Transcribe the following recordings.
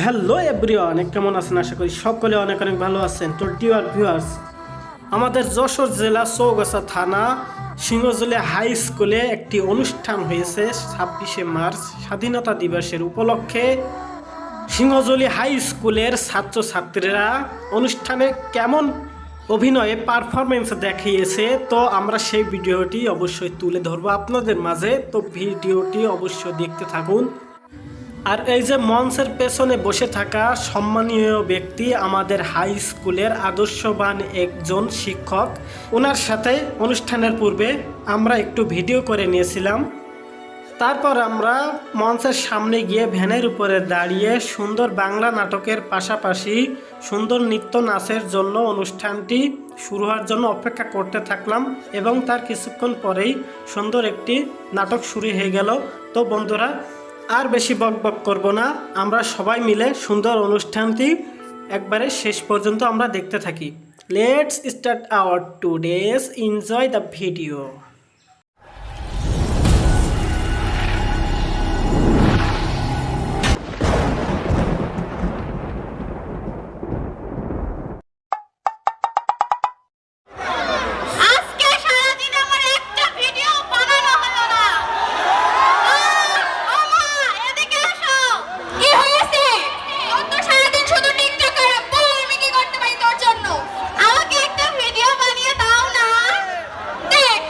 Hello everyone, কেমন আছেন? আশা করি সকলে অনেক অনেক ভালো আছেন। তো ডিয়ার ভিউয়ার্স, আমাদের যশোর জেলা চৌগাছা থানা সিংহজলি হাই স্কুলে একটি অনুষ্ঠান হয়েছে 26শে মার্চ স্বাধীনতা দিবসের উপলক্ষে। সিংহজলি হাই স্কুলের ছাত্রছাত্রীরা অনুষ্ঠানে কেমন অভিনয়ে পারফরমেন্স দেখিয়েছে, তো আমরা সেই ভিডিওটি অবশ্যই তুলে ধরবো আপনাদের মাঝে। তো ভিডিওটি অবশ্যই দেখতে থাকুন। আর এই যে মঞ্চের পেছনে বসে থাকা সম্মানীয় ব্যক্তি আমাদের হাই স্কুলের আদর্শবান একজন শিক্ষক, ওনার সাথে অনুষ্ঠানের পূর্বে আমরা একটু ভিডিও করে নিয়েছিলাম। তারপর আমরা মঞ্চের সামনে গিয়ে ভ্যানের উপরে দাঁড়িয়ে সুন্দর বাংলা নাটকের পাশাপাশি সুন্দর নৃত্য নাচের জন্য অনুষ্ঠানটি শুরু হওয়ার জন্য অপেক্ষা করতে থাকলাম এবং তার কিছুক্ষণ পরেই সুন্দর একটি নাটক শুরু হয়ে গেল। তো বন্ধুরা, আর বেশি বকবক করব না, আমরা সবাই মিলে সুন্দর অনুষ্ঠানটি একবারে শেষ পর্যন্ত আমরা দেখতে থাকি। Let's start our today's, enjoy the video. আজকে সারাদিন আমার একটা ভিডিও বানানো হলো না। আমা এদিকে আসো। কি হয়েছে? তোর তো সারাদিন শুধু টিকটক আর বল, আমি কি করতে পারি তোর জন্য? আমাকে একটা ভিডিও বানিয়ে দাও না। দেখ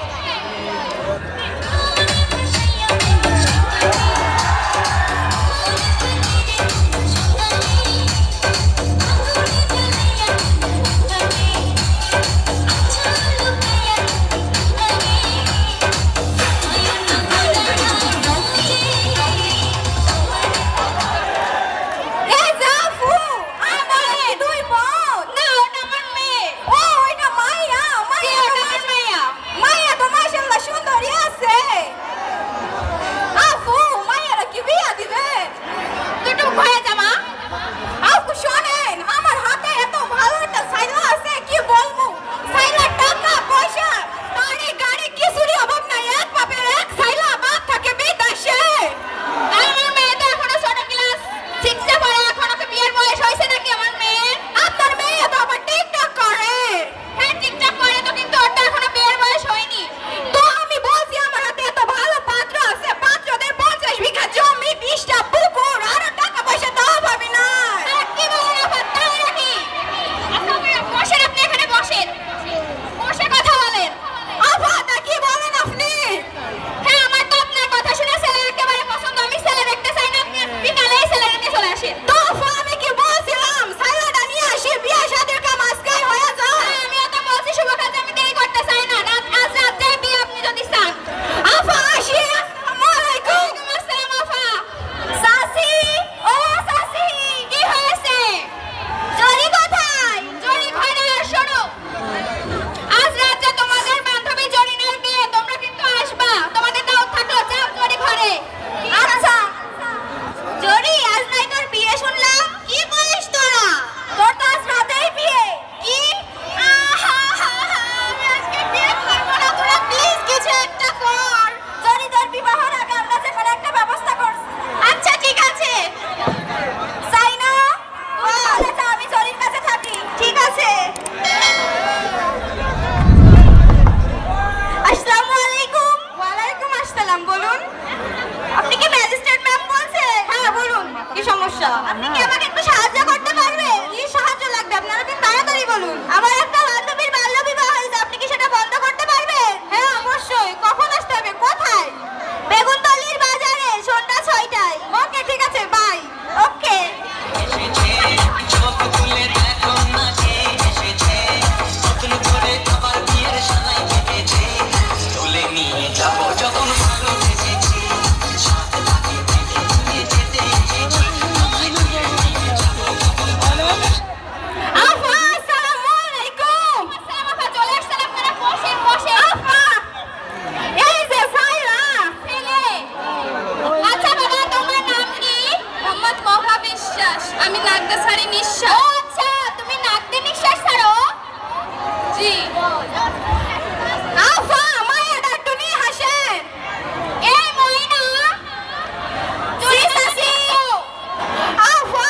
এই জাফু, আমারে দুই বোন। না, ওটা আমার মেয়ে। ও, ওইটা মাইয়া। মাইয়া তো আমার মাইয়া। মাইয়া তো মাশাআল্লাহ সুন্দরী আছে। আফু, মাইয়ারা কি বিয়া দিবে? তুই একটু ঘরে যা মা। আফু শোনেন, আমার হাতে এত ভালো একটা সাইলা আছে, কি বলবো। সাইলা টাকা পয়সা গাড়ি গাড়ি কিছুরই অভাব নাই। এক বাপের এক সাইলা, বাপ থাকে বিদেশে। আমার মেয়ে তো এখনো ছোট ক্লাস 6 এ পড়ে, এখন ওকে বিয়ের বয়স হয়েছে নাকি আমার মেয়ে? আপনার মেয়ে তো আবার টিকটক করে। হ্যাঁ, টিকটক করে তো, কিন্তু ওর তো এখনো বিয়ের বয়স হয়নি। তো আমি বলছি আমার হাতে এত ভালো পাত্র আছে, পাত্রদের 50 বিঘা জমি, 20টা পুকুর, আরো টাকা পয়সা দাও পাবি না। কি বলেন আপা, তাই নাকি? আচ্ছা বসেন, আপনি এখানে বসেন, বসে কথা বলেন। আপা, তা কি বলেন আপনি? হ্যাঁ, আমার তো আপনার কথা শুনে ছেলে একেবারে পছন্দ। আমি ছেলে দেখতে চাই না, আপনি বিকালেই ছেলে নিয়ে চলে আসেন। তো আপা, আমি কি বলছিলাম, ছেলেটা নিয়ে আসি, বিয়ে শাদীর কাম আজকেই হয়ে যায়। আমিও তো বলছি শুভ কাজে আমি দেরি করতে চাই না। আজ রাতে বিয়ে আপনি যদি চান। আপা আসি। আসসালামু আলাইকুম। ওয়ালাইকুম আসসালাম আপা। সাসি, ও সাসি, কি হয়েছে? জরি কোথায়? জরি ঘরে শোনো, আজ রাতে তোমাদের বান্ধবী জরিনার বিয়ে, তোমরা কিন্তু আসবা। তোমাদের দাওয়াত থাকলো, যাও জরি ঘরে। আচ্ছা জরি, আজ নাই তোর বিয়ে শুনলাম? কি বলিস তোরা? তোর তো আজ রাতেই বিয়ে। কি? আমি আজকে বিয়ে করবো না, তোরা প্লিজ কিছু একটা কর। জরি, তোর বিবাহর আগে আমরা যেখানে একটা ব্যবস্থা করছি। আচ্ছা ঠিক আছে। সাইনা, বলে যা, আমি জরির কাছে থাকি। ঠিক আছে। আসসালামু আলাইকুম। ওয়ালাইকুম আসসালাম। বলুন, আপনি কি ম্যাজিস্ট্রেট ম্যাম বলছেন? হ্যাঁ বলুন, কি সমস্যা? আপনি কি আমাকে একটু সাহায্য করতে পারবেন? কি সাহায্য লাগবে আপনার? আপনি তাড়াতাড়ি বলুন। আমার একটা বান্ধবীর বাল্য বিবাহ হয়েছে, আপনি কি সেটা বন্ধ করতে পারবেন? হ্যাঁ অবশ্যই। কখন আসতে হবে? কোথায়? বেগুনতলির বাজারে, সন্ধ্যা 6টায়। ওকে ঠিক আছে, বাই। ওকে। আপা, আসসালামু আলাইকুম। আসসালাম আপা, চলে আসছেন আপনারা, বসেন বসেন। আপা, এই যে সাইরা ছেলে। আচ্ছা বাবা, তোমার নাম কি? মোহাম্মদ মহাবিশ্বাস। আমি নাগদা ছাড়ি নিঃশ্বাস। ও আচ্ছা, তুমি নাক দিয়ে নিঃশ্বাস ছাড়ো? জি। আপা, মায়ের একটু নিয়ে হাসেন। এই ময়না, জি সাসি। আপা,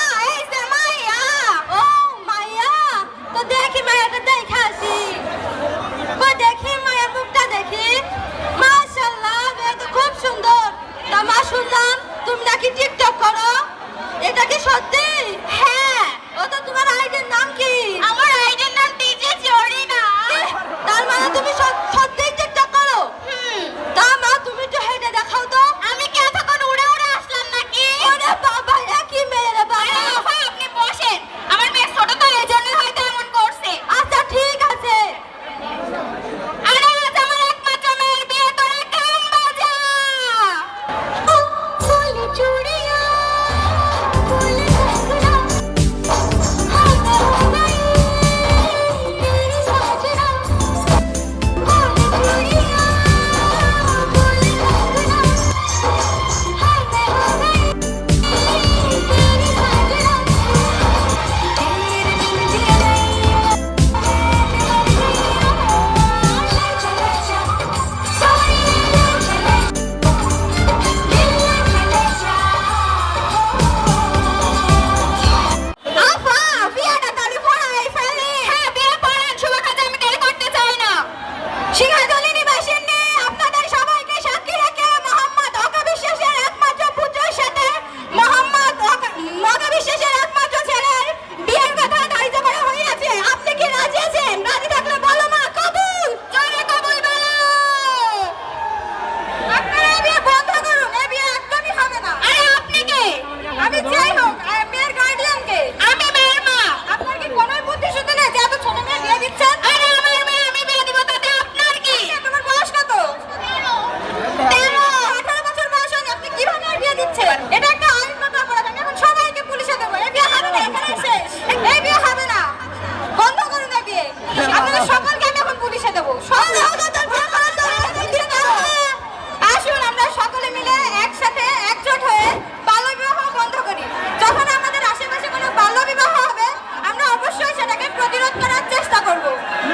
করব।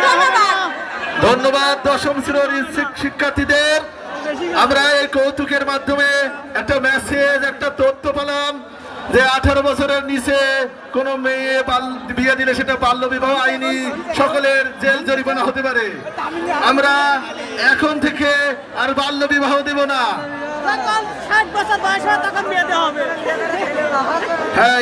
ধন্যবাদ। ধন্যবাদ দশম শ্রেণীর শিক্ষার্থীদের। আমরা এই কৌতুকের মাধ্যমে একটা মেসেজ, একটা তথ্য পেলাম যে 18 বছরের নিচে কোনো মেয়ে বিয়ে দিলে সেটা বাল্য বিবাহ আইনি সকলের জেল জরিমানা হতে পারে। আমরা এখন থেকে আর বাল্য বিবাহ দেব না। 60 বছর বয়স হয় তখন বিয়ে দেওয়া হবে। হ্যাঁ।